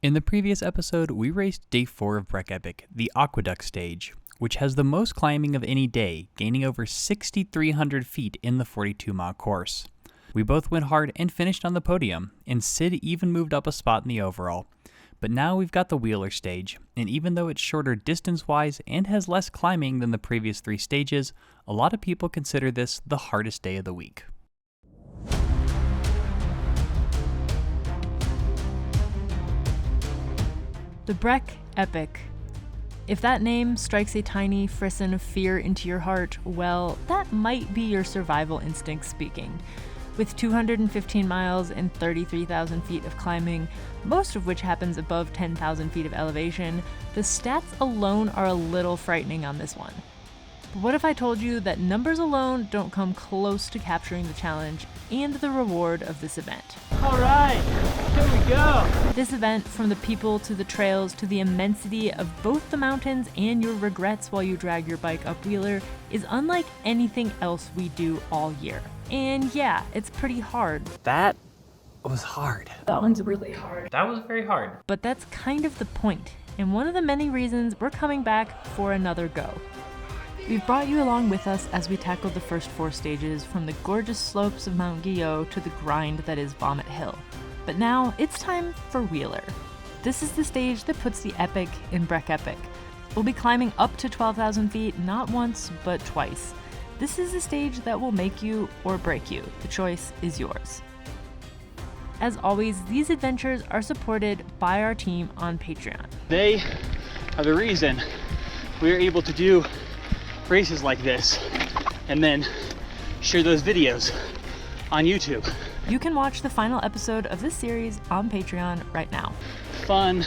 In the previous episode, we raced day 4 of Breck Epic, the Aqueduct stage, which has the most climbing of any day, gaining over 6,300 feet in the 42-mile course. We both went hard and finished on the podium, and Sid even moved up a spot in the overall. But now we've got the Wheeler stage, and even though it's shorter distance-wise and has less climbing than the previous 3 stages, a lot of people consider this the hardest day of the week. The Breck Epic. If that name strikes a tiny frisson of fear into your heart, well, that might be your survival instinct speaking. With 215 miles and 33,000 feet of climbing, most of which happens above 10,000 feet of elevation, the stats alone are a little frightening on this one. But what if I told you that numbers alone don't come close to capturing the challenge and the reward of this event? All right, here we go. This event, from the people to the trails to the immensity of both the mountains and your regrets while you drag your bike up Wheeler, is unlike anything else we do all year. And yeah, it's pretty hard. That was hard. That one's really hard. That was very hard. But that's kind of the point, and one of the many reasons we're coming back for another go. We've brought you along with us as we tackle the first 4 stages, from the gorgeous slopes of Mount Guyot to the grind that is Vomit Hill. But now it's time for Wheeler. This is the stage that puts the epic in Breck Epic. We'll be climbing up to 12,000 feet, not once, but twice. This is the stage that will make you or break you. The choice is yours. As always, these adventures are supported by our team on Patreon. They are the reason we are able to do races like this and then share those videos on YouTube. You can watch the final episode of this series on Patreon right now. Fun,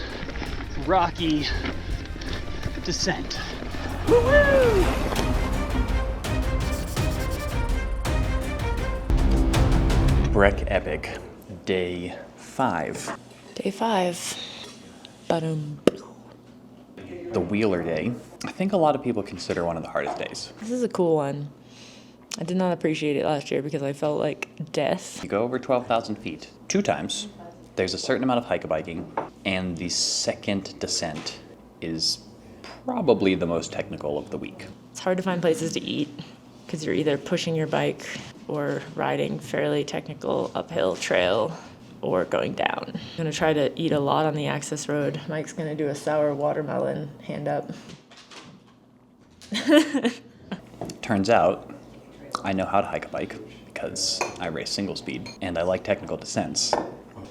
rocky descent. Woo-hoo! Breck Epic, day 5. Day 5. Ba-dum. The Wheeler day, I think a lot of people consider one of the hardest days. This is a cool one. I did not appreciate it last year because I felt like death. You go over 12,000 feet 2 times. There's a certain amount of hike-a-biking, and the second descent is probably the most technical of the week. It's hard to find places to eat because you're either pushing your bike or riding fairly technical uphill trail or going down. I'm gonna try to eat a lot on the access road. Mike's gonna do a sour watermelon hand up. Turns out, I know how to hike a bike because I race single speed and I like technical descents.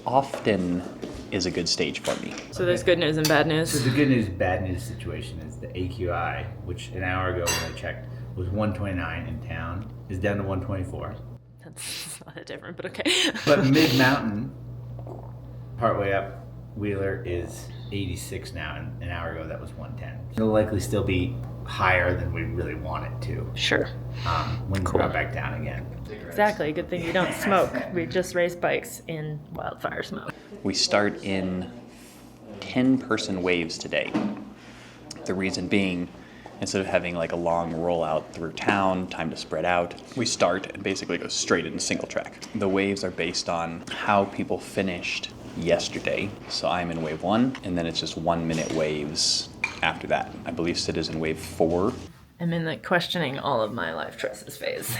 Often is a good stage for me. So there's good news and bad news. So the good news, bad news situation is the AQI, which an hour ago when I checked was 129 in town, is down to 124. That's not that different, but okay. But mid-mountain, partway up Wheeler, is 86 now, and an hour ago that was 110. It'll likely still be higher than we really want it to. Sure. When we drop back down again. Exactly. Good thing we don't smoke. We just race bikes in wildfire smoke. We start in 10-person waves today. The reason being, instead of having like a long rollout through town, time to spread out, we start and basically go straight into single track. The waves are based on how people finished yesterday. So I'm in wave 1, and then it's just 1-minute waves after that. I believe Sid is in wave 4. I'm in the questioning all of my life choices phase.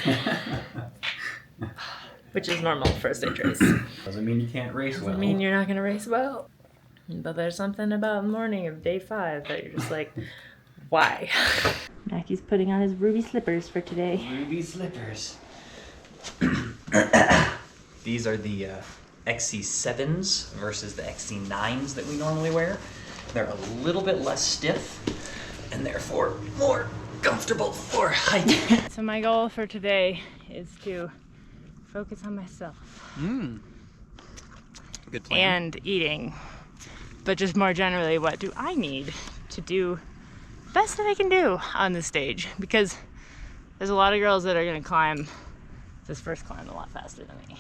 Which is normal for a stage race. Doesn't mean you can't race well. Doesn't mean you're not gonna race well. But there's something about the morning of day 5 that you're just like, why? Mackie's putting on his ruby slippers for today. Ruby slippers. These are the XC7s versus the XC9s that we normally wear. They're a little bit less stiff and therefore more comfortable for hiking. So my goal for today is to focus on myself. Good plan. And eating. But just more generally, what do I need to do the best that I can do on this stage? Because there's a lot of girls that are gonna climb this first climb a lot faster than me.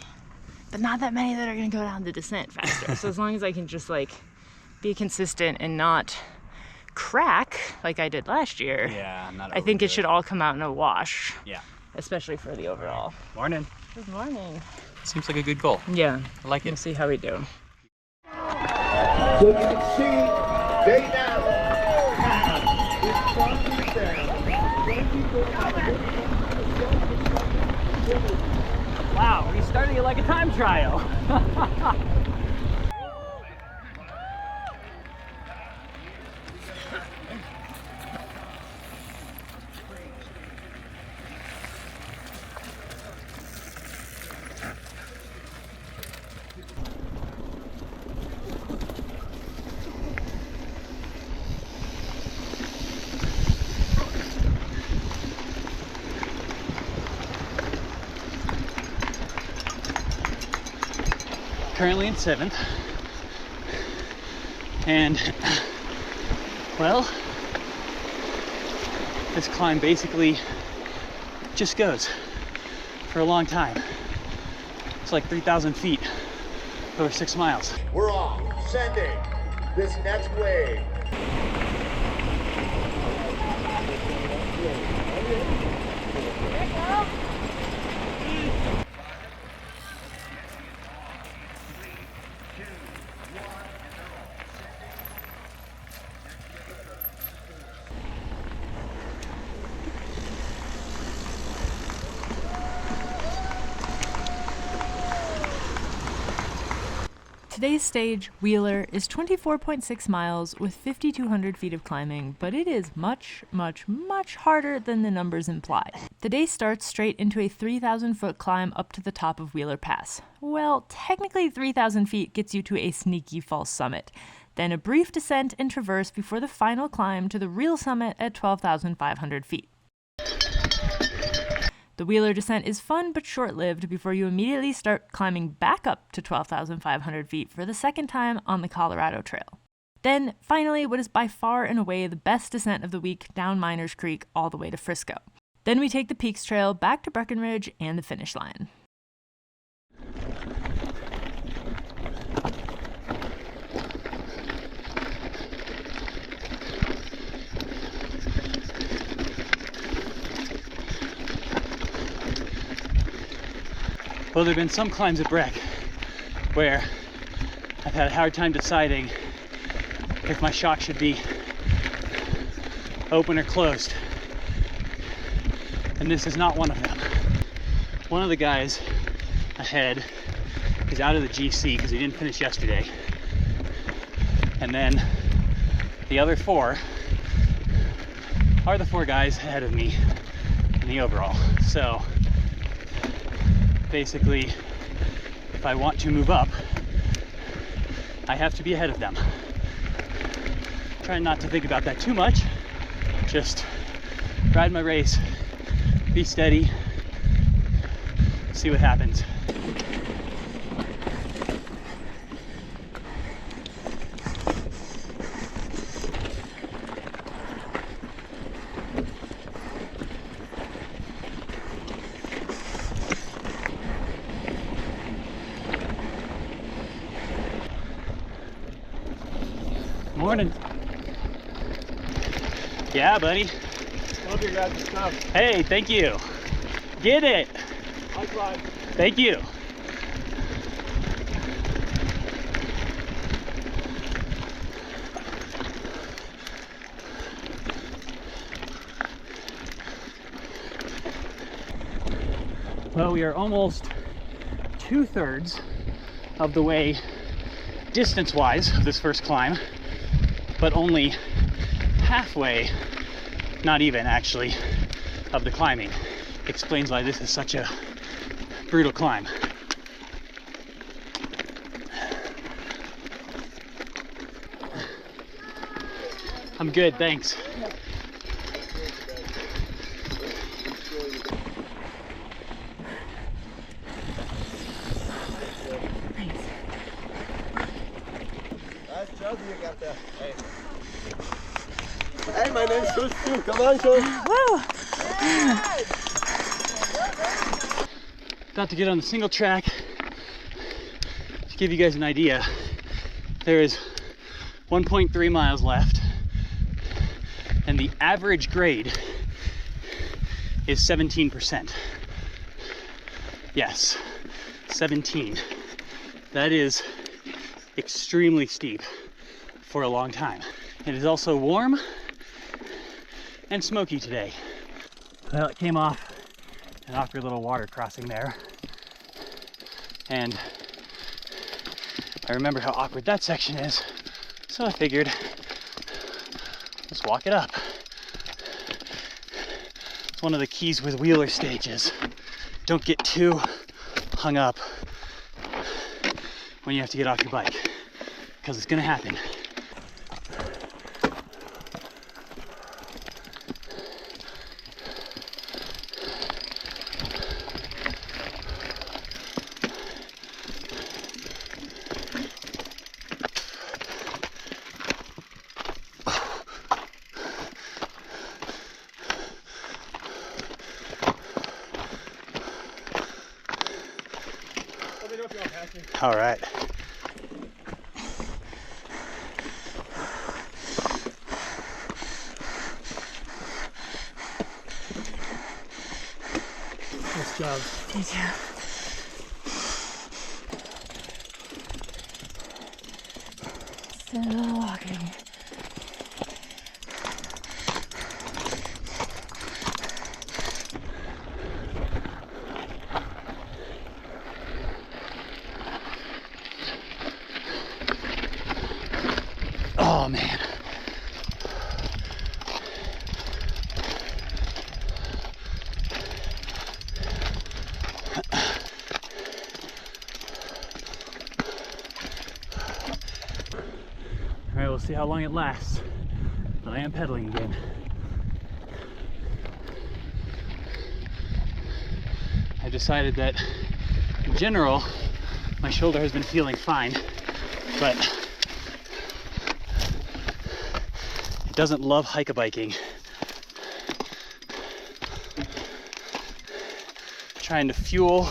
But not that many that are gonna go down the descent faster. So as long as I can just like be consistent and not crack like I did last year, I think it should all come out in a wash. Yeah. Especially for the overall. Morning. Good morning. Seems like a good goal. Yeah. I like it. We'll see how we do. So you can see they now have this process down. Wow, we started it like a time trial. Currently in 7th, and well, this climb basically just goes for a long time. It's like 3,000 feet over 6 miles. We're off, sending this next wave. Today's stage, Wheeler, is 24.6 miles with 5,200 feet of climbing, but it is much, much, much harder than the numbers imply. The day starts straight into a 3,000 foot climb up to the top of Wheeler Pass. Well, technically 3,000 feet gets you to a sneaky false summit. Then a brief descent and traverse before the final climb to the real summit at 12,500 feet. The Wheeler descent is fun but short-lived before you immediately start climbing back up to 12,500 feet for the second time on the Colorado Trail. Then, finally, what is by far and away the best descent of the week down Miners Creek all the way to Frisco. Then we take the Peaks Trail back to Breckenridge and the finish line. Well, there have been some climbs at Breck where I've had a hard time deciding if my shock should be open or closed. And this is not one of them. One of the guys ahead is out of the GC because he didn't finish yesterday. And then the other 4 are the 4 guys ahead of me in the overall. So basically, if I want to move up, I have to be ahead of them. Trying not to think about that too much, just ride my race, be steady, see what happens. Morning. Yeah, buddy. Love your guys' stuff. Hey, thank you. Get it. High five. Thank you. Well, we are almost 2/3 of the way distance-wise of this first climb, but only halfway, not even actually, of the climbing. Explains why this is such a brutal climb. I'm good, thanks. Hey, my name's Schultz too. Come on, Schultz. Woo! About to get on the single track. To give you guys an idea, there is 1.3 miles left, and the average grade is 17%. Yes, 17. That is extremely steep. for a long time. It is also warm and smoky today. Well, it came off an awkward little water crossing there. And I remember how awkward that section is, so I figured, let's walk it up. It's one of the keys with wheeler stages. Don't get too hung up when you have to get off your bike, because it's gonna happen. All right. Nice job. Thank you. Still walking. Oh man. All right, we'll see how long it lasts, but I am pedaling again. I decided that in general, my shoulder has been feeling fine, but it doesn't love hike-a-biking. Trying to fuel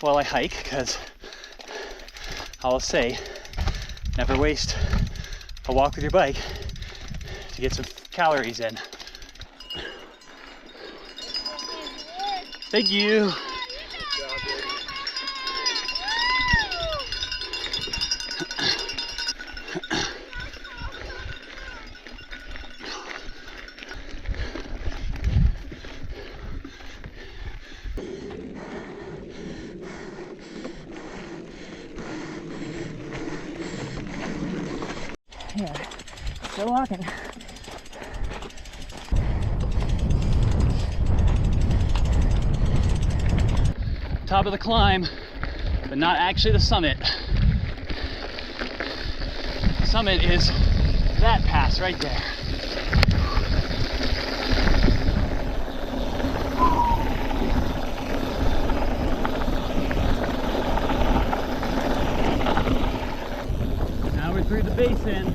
while I hike, because I'll say, never waste a walk with your bike to get some calories in. Thank you. Yeah, still walking. Top of the climb, but not actually the summit. The summit is that pass right there. Now we're through the basin.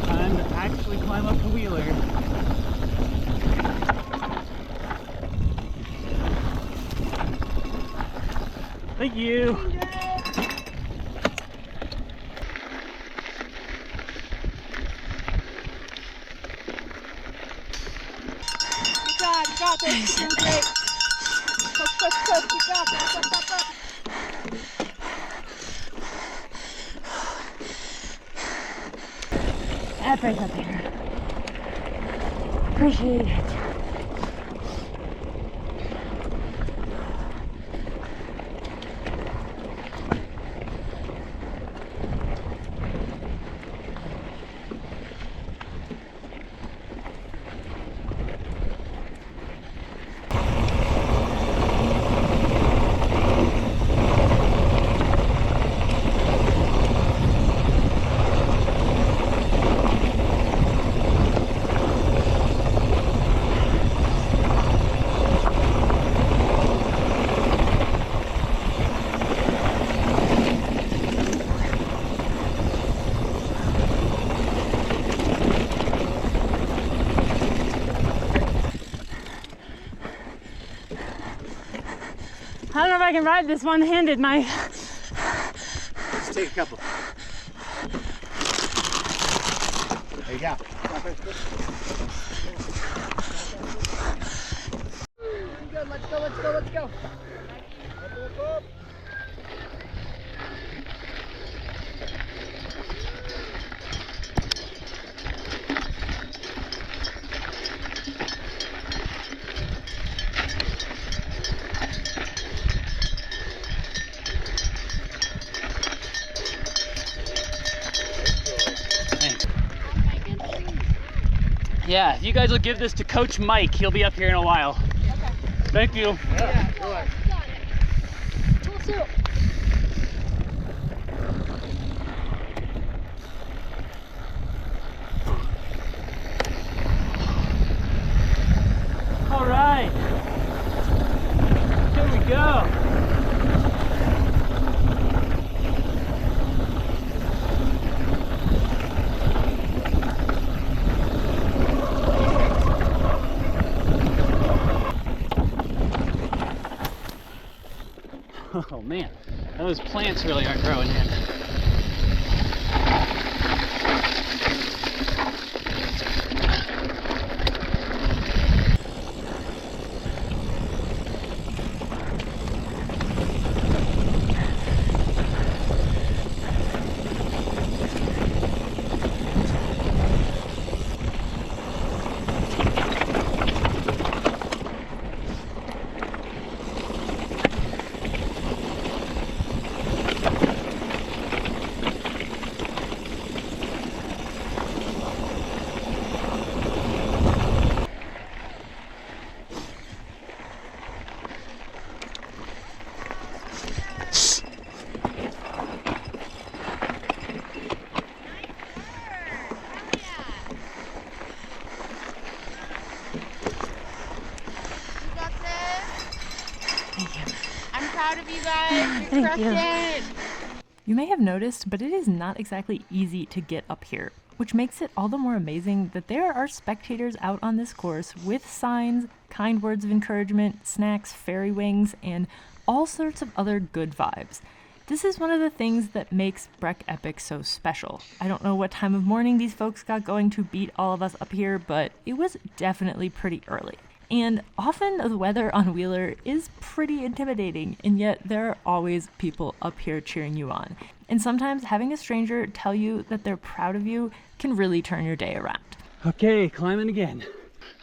Time to actually climb up the wheeler. Thank you. Good job, you got this. You're doing great. Push, you got this. Up. Epic up here. Appreciate it. I don't know if I can ride this one-handed. Let's take a couple. There you go. Good, let's go. Yeah, if you guys will give this to Coach Mike, he'll be up here in a while. Okay. Thank you. Yeah, got it. Cool soup. All right. Here we go. Oh man, those plants really aren't growing in. You got this. Thank you. I'm proud of you guys. You're crushing. You may have noticed, but it is not exactly easy to get up here, which makes it all the more amazing that there are spectators out on this course with signs, kind words of encouragement, snacks, fairy wings, and all sorts of other good vibes. This is one of the things that makes Breck Epic so special. I don't know what time of morning these folks got going to beat all of us up here, but it was definitely pretty early. And often the weather on Wheeler is pretty intimidating, and yet there are always people up here cheering you on. And sometimes having a stranger tell you that they're proud of you can really turn your day around. Okay, climbing again.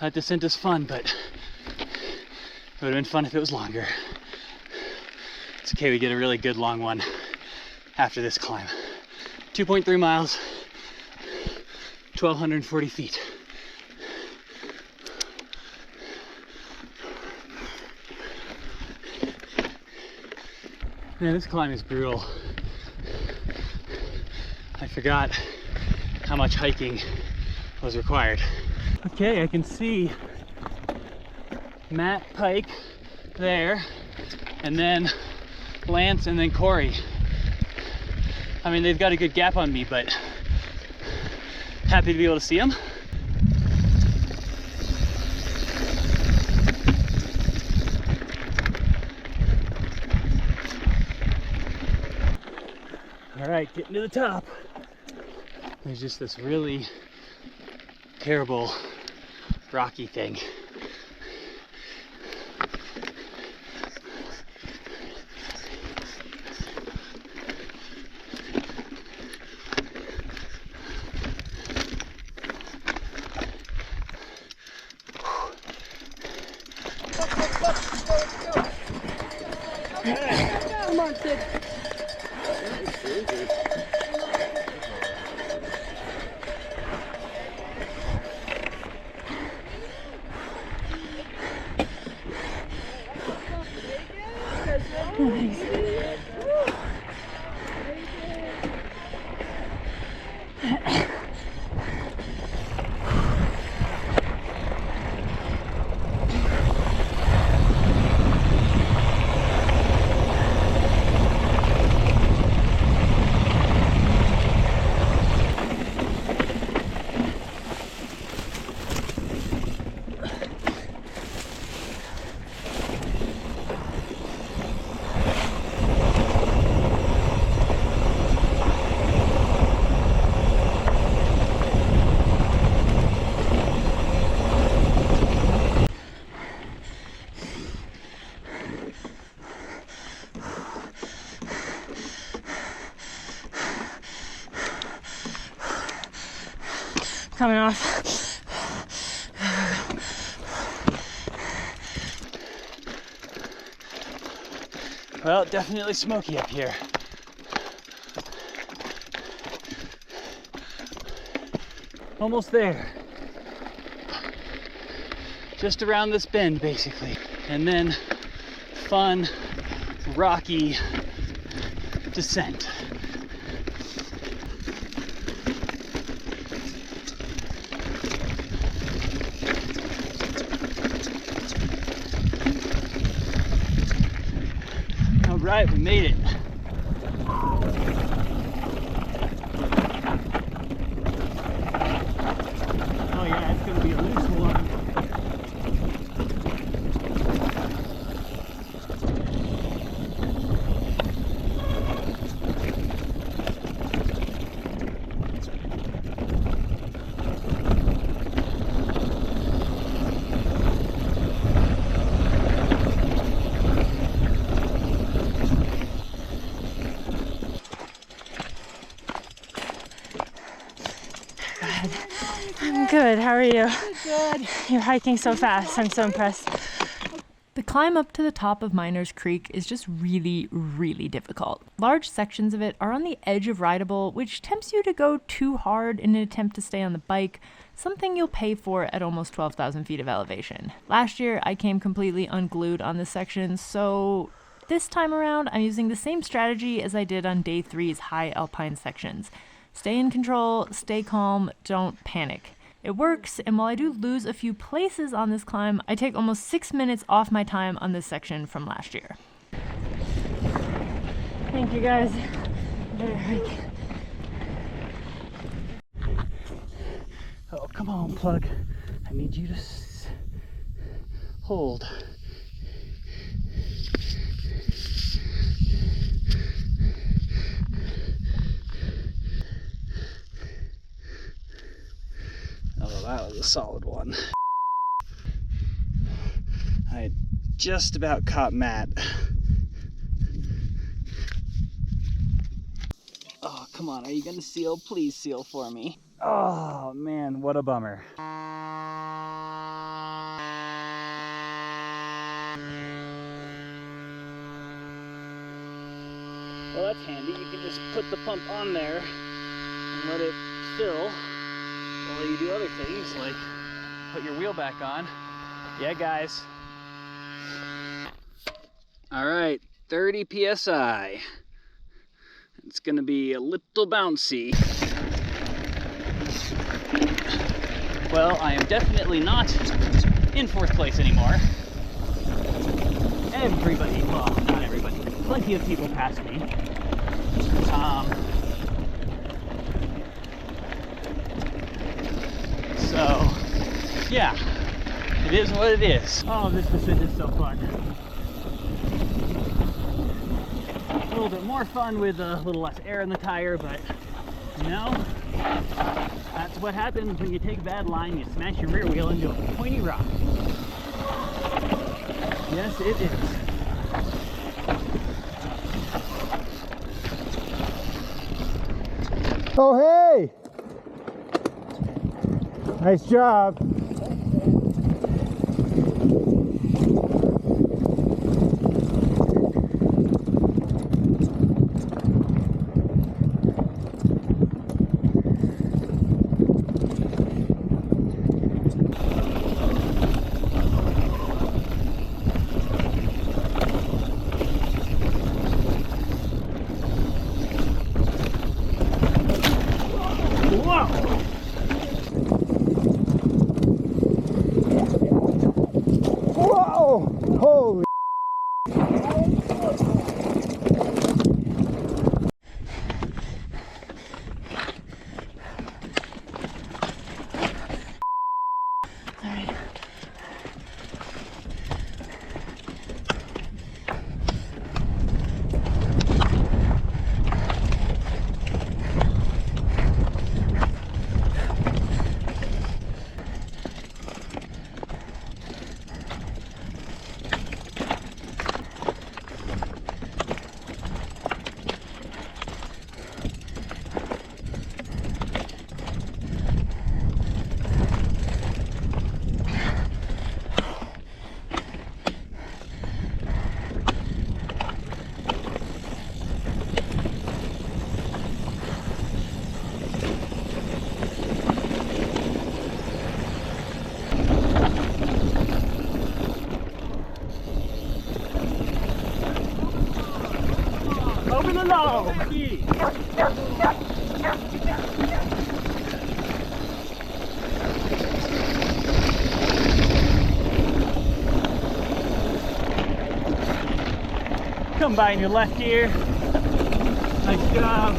That descent is fun, but it would have been fun if it was longer. It's okay, we get a really good long one after this climb. 2.3 miles, 1,240 feet. Man, this climb is brutal. I forgot how much hiking was required. Okay, I can see Matt Pike there, and then Lance, and then Corey. I mean, they've got a good gap on me, but happy to be able to see them. All right, getting to the top. There's just this really terrible rocky thing. Come on, Sid. Coming off. Well, definitely smoky up here. Almost there. just around this bend basically. And then fun, rocky descent. All right, we made it. Oh yeah, it's gonna be a loose one. I'm good. How are you? Good. You're hiking so fast. I'm so impressed. The climb up to the top of Miners Creek is just really, really difficult. Large sections of it are on the edge of rideable, which tempts you to go too hard in an attempt to stay on the bike, something you'll pay for at almost 12,000 feet of elevation. Last year, I came completely unglued on this section, so this time around, I'm using the same strategy as I did on day 3's high alpine sections. Stay in control, stay calm, don't panic. It works, and while I do lose a few places on this climb, I take almost 6 minutes off my time on this section from last year. Thank you, guys. Oh, come on, Plug. I need you to hold. Oh, that was a solid one. I just about caught Matt. Oh, come on. Are you gonna seal? Please seal for me. Oh, man, what a bummer. Well, that's handy. You can just put the pump on there and let it fill while you do other things like put your wheel back on. Yeah, guys. All right, 30 PSI. It's gonna be a little bouncy. Well, I am definitely not in 4th place anymore. Everybody, well, not everybody, plenty of people passed me. So, yeah, it is what it is. Oh, this descent is so fun. A little bit more fun with a little less air in the tire, but you know, that's what happens when you take a bad line, you smash your rear wheel into a pointy rock. Yes, it is. Oh, hey! Nice job. Whoa! Holy! Come by in your left ear. Nice job.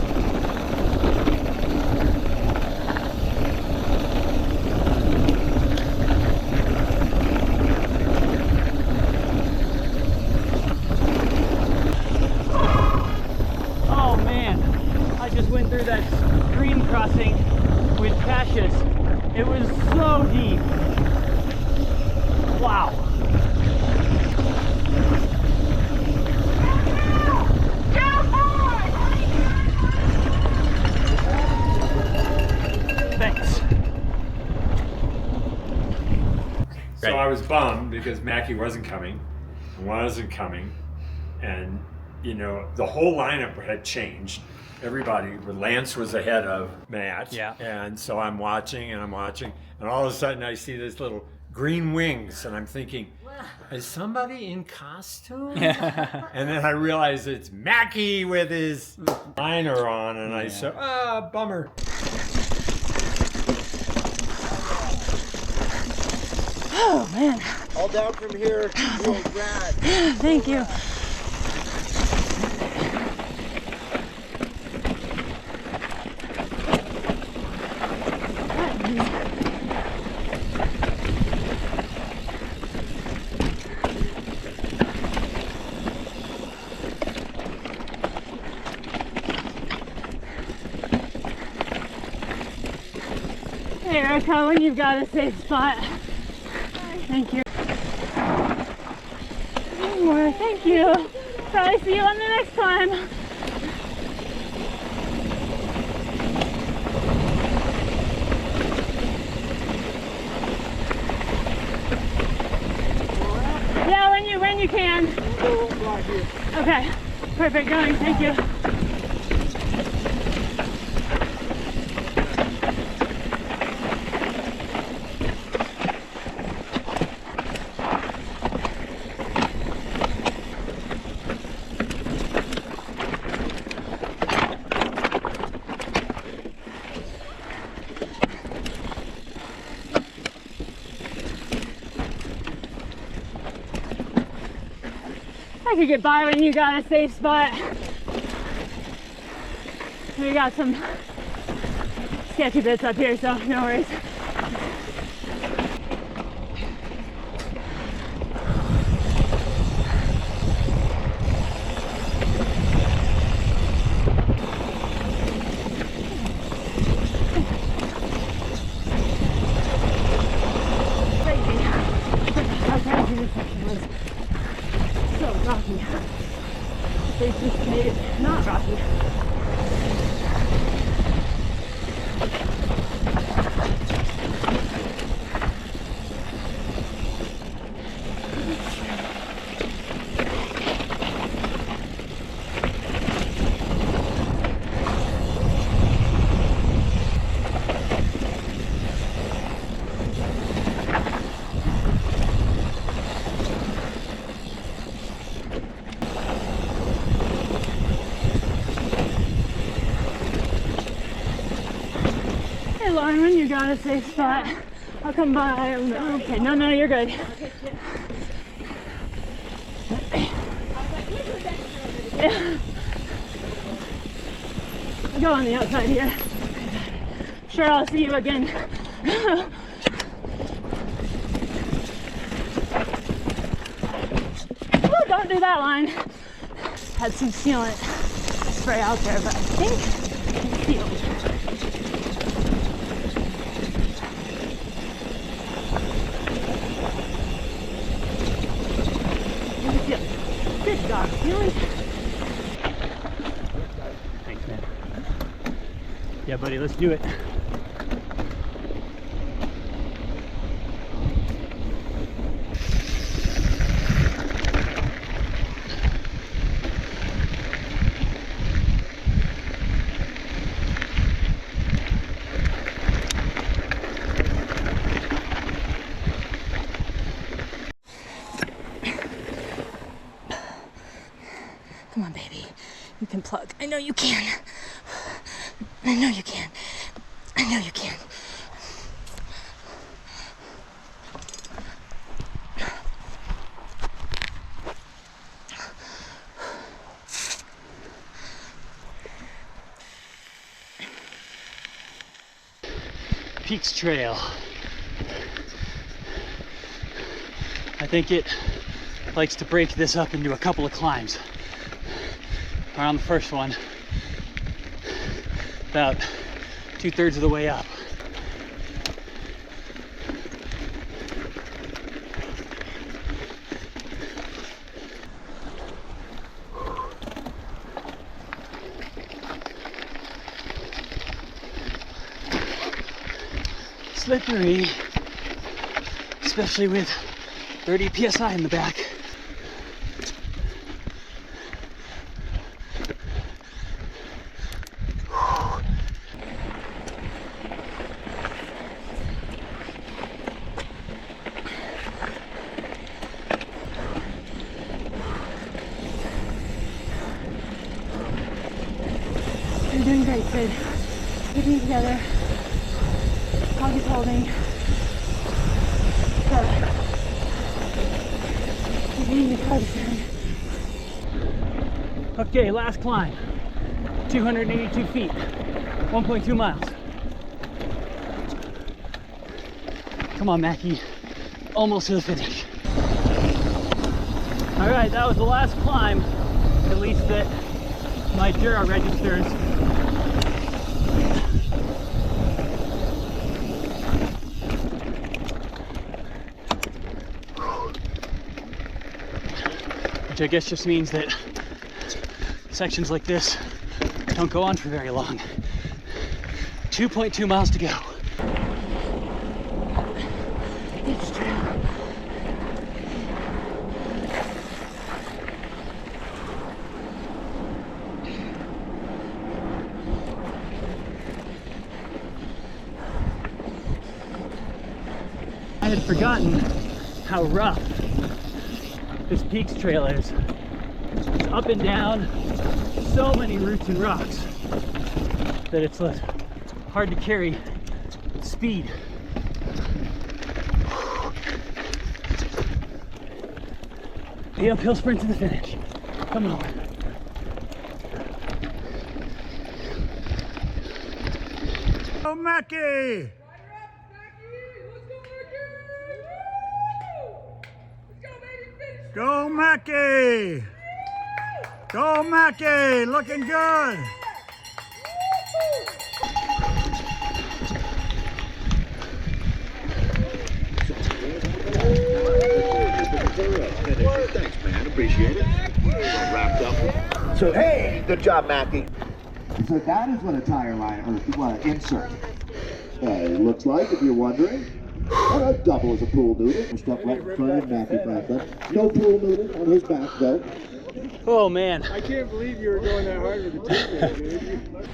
Oh man, I just went through that stream crossing with Cassius. It was so deep. Wow. Thanks. So I was bummed because Mackie wasn't coming, and you know the whole lineup had changed. Everybody, Lance was ahead of Matt, Yeah. and so I'm watching, and all of a sudden I see this little green wings, and I'm thinking, is somebody in costume? And then I realize it's Mackie with his liner on, and I said, bummer. Oh man, All down from here. You're rad. thank you. Hey Erica, when you've got a safe spot. Thank you. One more, thank you. Probably see you on the next climb. Yeah, when you can. Okay, perfect, going, thank you. I could get by when you got a safe spot. We got some sketchy bits up here, so no worries. Crazy. How crazy this section was. So rocky. They just made it not rocky. Hey Lauren, when you got a safe spot, I'll come by. Okay, no, you're good. Yeah. Go on the outside here. Sure, I'll see you again. Oh, don't do that line. Had some sealant spray out there, but I think it's sealed. Good job, sealant. Thanks, man. Yeah, buddy, let's do it. Come on, baby. You can plug. I know you can. I know you can. I know you can. Peaks Trail. I think it likes to break this up into a couple of climbs. We're on the first one, about 2/3 of the way up. Slippery, especially with 30 psi in the back. You're doing great, Sid. Keep me together. Hoggy's holding. Keep me close. Okay, last climb. 282 feet, 1.2 miles. Come on, Mackie. Almost to the finish. All right, that was the last climb, at least that my Jura registers. Which I guess just means that sections like this don't go on for very long. 2.2 miles to go. I had forgotten how rough this Peaks Trail is. It's up and down, so many roots and rocks that it's hard to carry speed. The uphill sprint to the finish. Come on. Go Mackie! Go Mackie! Go Mackie! Looking good! Thanks, man. Appreciate it. Wrapped up. So, hey, good job, Mackie. So that is what a tire line, or what an insert. Looks like, if you're wondering. A double is a pool noodle. Stuff right in front of Mackie Franklin. No pool noodle on his back, though. Oh, man. I can't believe you were going that hard with the teammate, dude.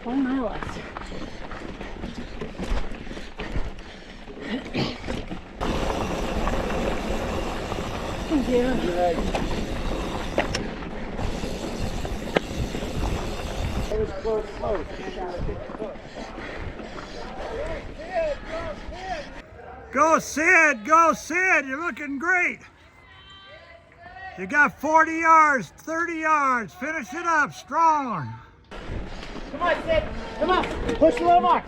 One mile left. Thank you. Go Sid! Go Sid! You're looking great! You got 40 yards, 30 yards. Finish it up strong. Come on, Sid. Come on. Push a little more.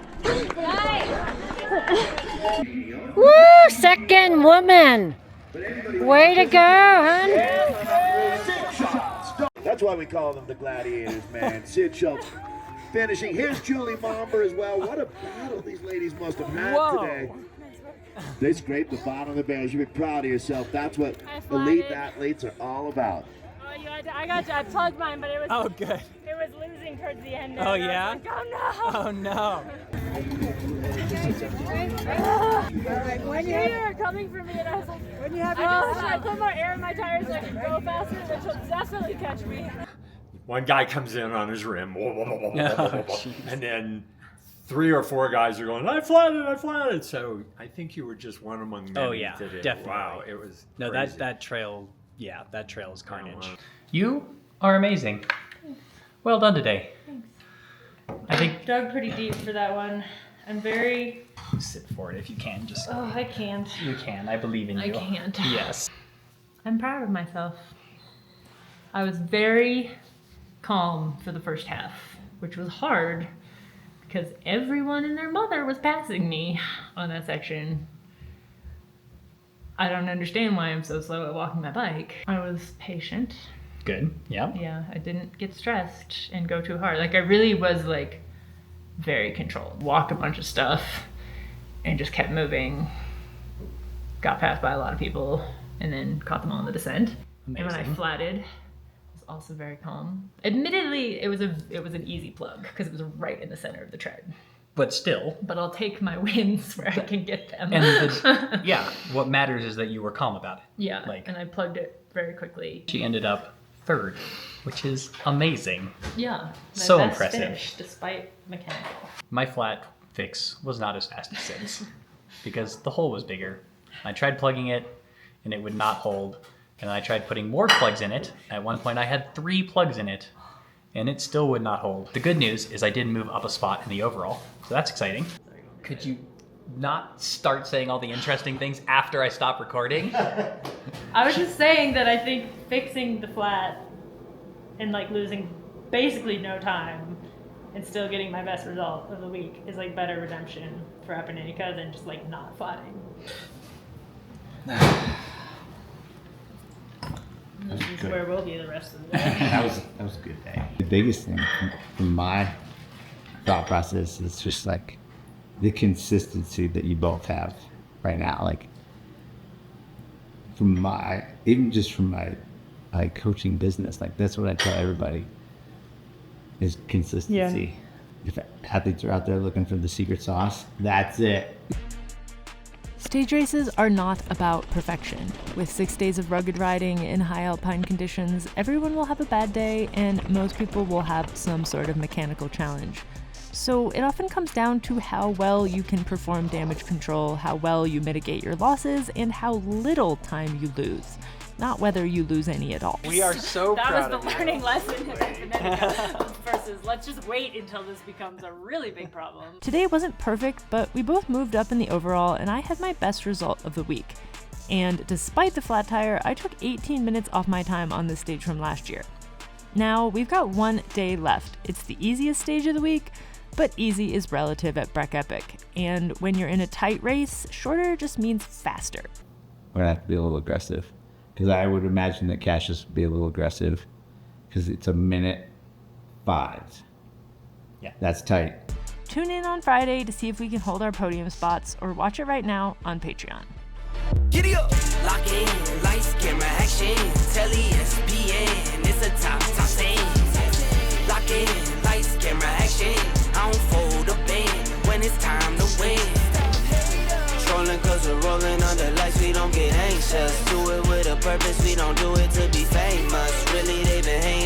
Woo! Second woman. Way to go, hon. That's why we call them the Gladiators, man. Sid Schultz finishing. Here's Julie Momber as well. What a battle these ladies must have had today. They scraped the bottom of the barrel. You should be proud of yourself. That's what elite athletes are all about. I plugged mine, but it was. Oh, good. It was losing towards the end. Oh, yeah? Like, oh no! Oh, no. You were coming for me, and I was like, should I put more air in my tires so I can go faster? Then she'll definitely catch me. One guy comes in on his rim, jeez. and then 3 or 4 guys are going, I flatted. So I think you were just one among many. Oh, yeah, that did. definitely. Wow, it was No, crazy. that trail, yeah, that trail is carnage. wow. You are amazing. Well done today. dug pretty deep for that one. I'm very... Sit forward if you can. Just. Oh, I can't. You can. I believe in you. I can't. Yes. I'm proud of myself. I was very calm for the first half, which was hard because everyone and their mother was passing me on that section. I don't understand why I'm so slow at walking my bike. I was patient. Good. Yeah. Yeah, I didn't get stressed and go too hard. Like I really was like very controlled. Walked a bunch of stuff and just kept moving. Got passed by a lot of people and then caught them all in the descent. Amazing. And when I flatted, I was also very calm. Admittedly, it was an easy plug because it was right in the center of the tread. But still. But I'll take my wins where I can get them. And yeah, what matters is that you were calm about it. Yeah, and I plugged it very quickly. She ended up 3rd, which is amazing. Yeah, so best impressive. finish, despite mechanical. My flat fix was not as fast as 6 because the hole was bigger. I tried plugging it and it would not hold. And I tried putting more plugs in it. At one point I had 3 plugs in it and it still would not hold. The good news is I did move up a spot in the overall, so that's exciting. Could you not start saying all the interesting things after I stop recording? I was just saying that I think fixing the flat and like losing basically no time and still getting my best result of the week is like better redemption for Aponenica than just like not flatting. This is good. where we'll be the rest of the day. That was a good day. The biggest thing from my thought process is just like the consistency that you both have right now. Like from my coaching business, like that's what I tell everybody is consistency. Yeah. If athletes are out there looking for the secret sauce, that's it. Stage races are not about perfection. With 6 days of rugged riding in high alpine conditions, everyone will have a bad day and most people will have some sort of mechanical challenge. So it often comes down to how well you can perform damage control, how well you mitigate your losses, and how little time you lose. Not whether you lose any at all. We are so proud That was the learning lesson versus let's just wait until this becomes a really big problem. Today wasn't perfect, but we both moved up in the overall and I had my best result of the week. And despite the flat tire, I took 18 minutes off my time on this stage from last year. Now, we've got 1 day left. It's the easiest stage of the week, but easy is relative at Breck Epic. And when you're in a tight race, shorter just means faster. We're gonna have to be a little aggressive. Because I would imagine that Cassius would be a little aggressive because it's 1:05. Yeah. That's tight. Tune in on Friday to see if we can hold our podium spots or watch it right now on Patreon. Giddy up! Lock in, lights, camera, action. Telly, SPN, it's a top scene. Lock in, lights, camera, action. I don't fold a band when it's time to win. Trolling cause we're rolling under lights, we don't get anxious. Do it with a purpose, we don't do it to be famous. Really, they been hating